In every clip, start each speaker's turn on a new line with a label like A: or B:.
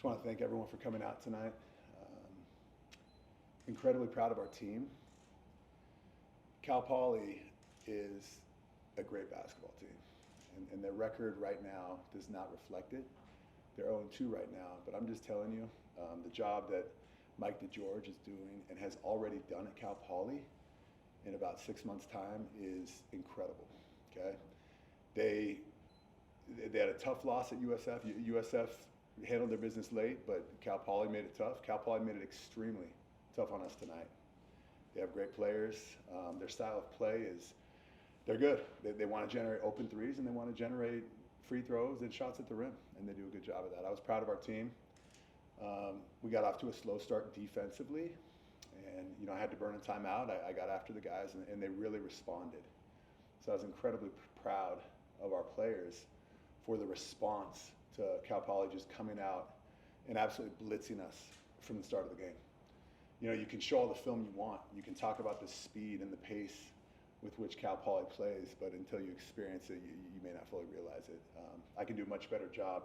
A: Just want to thank everyone for coming out tonight. Incredibly proud of our team. Cal Poly is a great basketball team, and their record right now does not reflect it. They're 0-2 right now, but I'm just telling you, the job that Mike DeGeorge is doing and has already done at Cal Poly in about 6 months' time is incredible. Okay, they had a tough loss at USF. USF handled their business late, but Cal Poly made it tough. Cal Poly made it extremely tough on us tonight. They have great players. Their style of play is they're good. They want to generate open threes and they want to generate free throws and shots at the rim, and they do a good job of that. I was proud of our team. We got off to a slow start defensively, and I had to burn a timeout. I got after the guys, and they really responded. So I was incredibly proud of our players for the response to Cal Poly just coming out and absolutely blitzing us from the start of the game. You can show all the film you want. You can talk about the speed and the pace with which Cal Poly plays, but until you experience it, you may not fully realize it. I can do a much better job.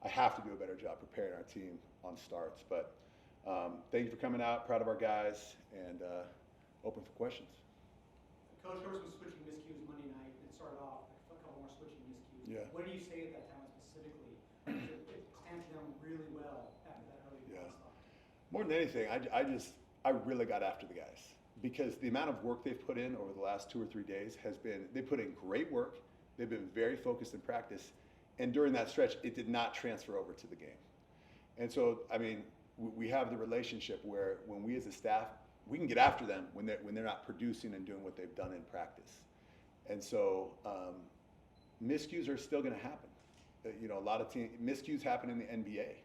A: I have to do a better job preparing our team on starts. But thank you for coming out. Proud of our guys, and open for questions.
B: Coach, there was some switching miscues Monday night. It started off a couple more switching miscues.
A: Yeah.
B: What do you say at that time specifically? It clamped down really well after that early stuff.
A: More than anything, I really got after the guys, because the amount of work they've put in over the last 2 or 3 days has been, they put in great work. They've been very focused in practice. And during that stretch, it did not transfer over to the game. And so, we have the relationship where when we as a staff, we can get after them when they're not producing and doing what they've done in practice. And so miscues are still going to happen. A lot of miscues happen in the NBA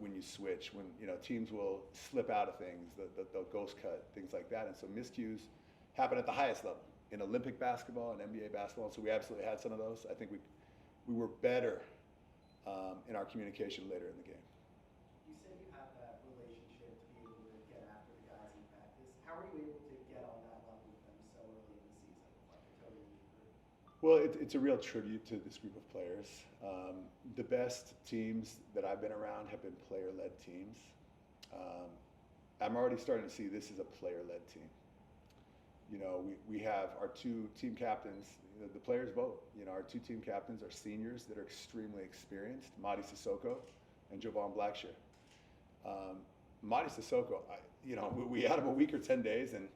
A: when you switch, when teams will slip out of things, they'll ghost cut, things like that. And so miscues happen at the highest level in Olympic basketball and NBA basketball. And so we absolutely had some of those. I think we were better in our communication later in the game.
C: You said you have that relationship to be able to get after the guys in practice. How are you able to get on that level with them so early in the season, like a totally new group?
A: Well, it's a real tribute to this group of players. The best teams that I've been around have been player-led teams. I'm already starting to see this as a player-led team. We have our 2 team captains. The players vote. Our 2 team captains are seniors that are extremely experienced, Madi Sissoko and Jovan Blackshear. Madi Sissoko, we had him a week or 10 days, and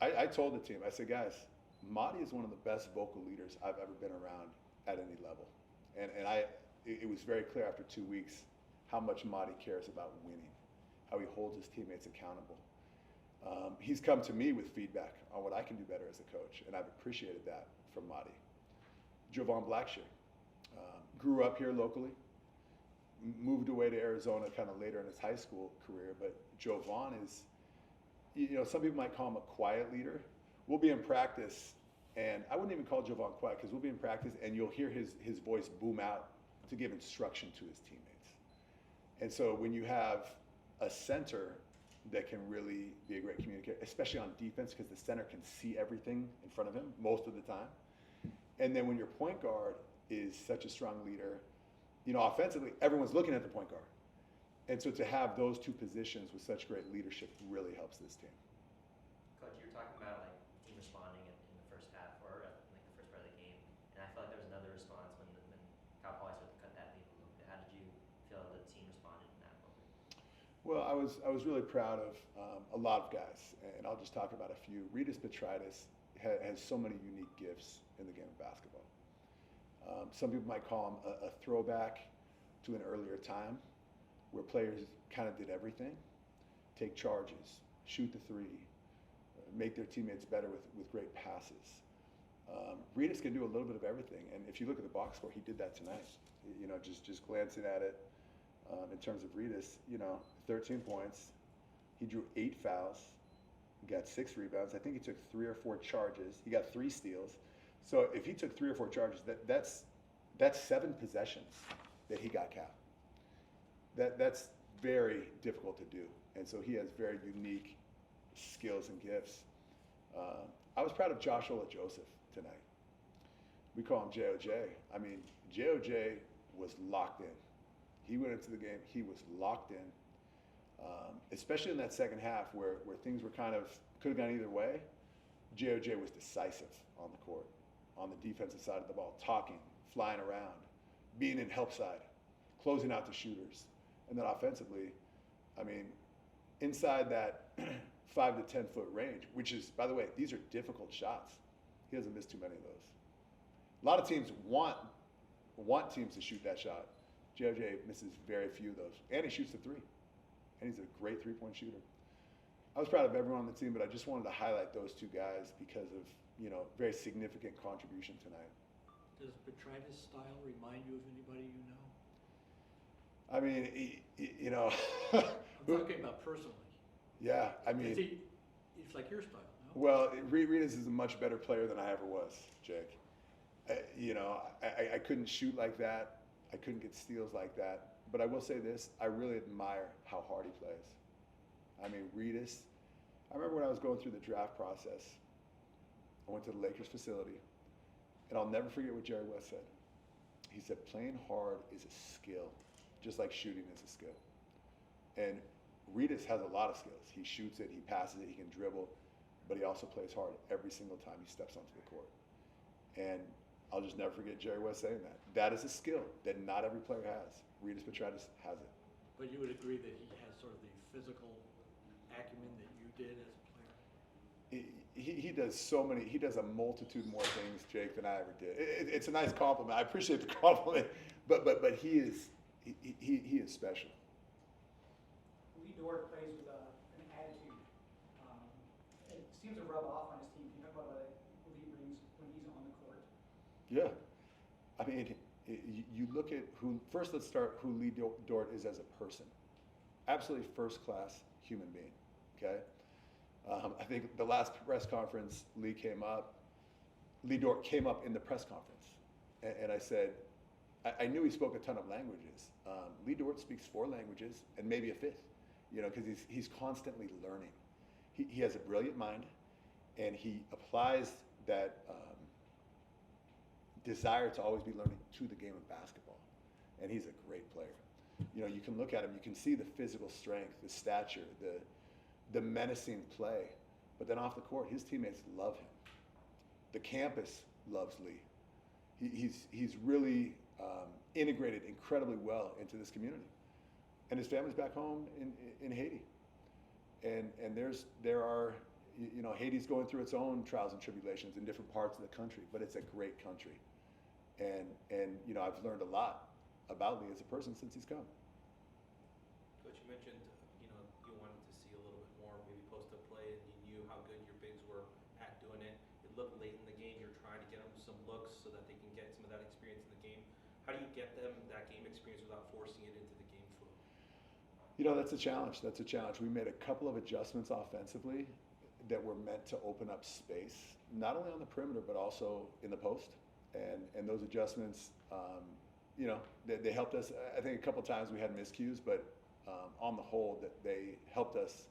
A: I told the team, I said, guys, Madi is one of the best vocal leaders I've ever been around at any level. And it was very clear after 2 weeks how much Madi cares about winning, how he holds his teammates accountable. He's come to me with feedback on what I can do better as a coach, and I've appreciated that from Madi. Jovan Blackshear grew up here locally, moved away to Arizona kind of later in his high school career, but Jovan is, some people might call him a quiet leader. We'll be in practice, and I wouldn't even call Jovan quiet, because we'll be in practice and you'll hear his voice boom out to give instruction to his teammates. And so when you have a center that can really be a great communicator, especially on defense, because the center can see everything in front of him most of the time. And then when your point guard is such a strong leader, offensively, everyone's looking at the point guard. And so to have those 2 positions with such great leadership really helps this team.
D: Coach, you were talking about team responding in the first half, or the first part of the game, and I felt like there was another response when Cal Poly started to cut that lead a little bit. How did you feel the team responded in that moment?
A: Well, I was really proud of a lot of guys, and I'll just talk about a few. Ritas Petraitis has so many unique gifts in the game of basketball. Some people might call him a throwback to an earlier time where players kind of did everything: take charges, shoot the 3, make their teammates better with great passes. Ritas can do a little bit of everything, and if you look at the box score, he did that tonight. Just glancing at it, in terms of Ritas, 13 points. He drew 8 fouls. He got 6 rebounds. I think he took 3 or 4 charges. He got 3 steals. So if he took 3 or 4 charges, that's 7 possessions that he got capped. That's very difficult to do, and so he has very unique skills and gifts. I was proud of Joshua Joseph tonight. We call him JOJ. JOJ was locked in. He went into the game, he was locked in, especially in that second half where things were kind of, could have gone either way. JOJ was decisive on the court, on the defensive side of the ball, talking, flying around, being in help side, closing out the shooters. And then offensively, I mean, inside that 5 to 10 foot range, which is, by the way, these are difficult shots. He doesn't miss too many of those. A lot of teams want teams to shoot that shot. JOJ misses very few of those. And he shoots the three. And he's a great three-point shooter. I was proud of everyone on the team, but I just wanted to highlight those two guys because of, very significant contribution tonight.
E: Does Petrides' style remind you of anybody you know?
A: I mean,
E: I'm talking about personally.
A: Yeah, I mean.
E: It's like your style, no?
A: Well, Reedus is a much better player than I ever was, Jake. I couldn't shoot like that. I couldn't get steals like that. But I will say this, I really admire how hard he plays. I mean, Reedus, I remember when I was going through the draft process, I went to the Lakers facility, and I'll never forget what Jerry West said. He said, playing hard is a skill, just like shooting is a skill. And Reedus has a lot of skills. He shoots it, he passes it, he can dribble, but he also plays hard every single time he steps onto the court. And I'll just never forget Jerry West saying that. That is a skill that not every player has. Reedus Petrides has it.
E: But you would agree that he has sort of the physical acumen that you did as a player?
A: He does he does a multitude more things, Jake, than I ever did. It's a nice compliment. I appreciate the compliment, but he is special.
B: Lee Dort plays with an attitude. It seems to rub off on his team. Can you talk about what Lee brings when he's on the court?
A: Yeah, I mean, you look at first let's start who Lee Dort is as a person. Absolutely first-class human being, okay? I think the last press conference, Lee Dort came up in the press conference. And I said, I knew he spoke a ton of languages. Lee Dort speaks 4 languages and maybe a 5th, because he's constantly learning. He has a brilliant mind, and he applies that desire to always be learning to the game of basketball. And he's a great player. You can look at him, you can see the physical strength, the stature, the menacing play. But then off the court, his teammates love him. The campus loves Lee. He's really integrated incredibly well into this community. And his family's back home in Haiti. And Haiti's going through its own trials and tribulations in different parts of the country, but it's a great country. And I've learned a lot about Lee as a person since he's come.
F: Coach, you mentioned, you wanted to see a little bit more maybe post-up play, and you knew how good your bigs were at doing it. It looked late in the game, you're trying to get them some looks so that they can get some of that experience in the game. How do you get them that game experience without forcing it into the game flow?
A: That's a challenge. We made a couple of adjustments offensively that were meant to open up space, not only on the perimeter, but also in the post. And those adjustments, they helped us. I think a couple times we had miscues, but on the whole, that they helped us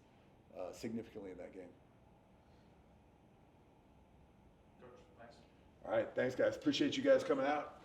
A: significantly in that game.
G: Coach, thanks.
A: All right, thanks guys. Appreciate you guys coming out.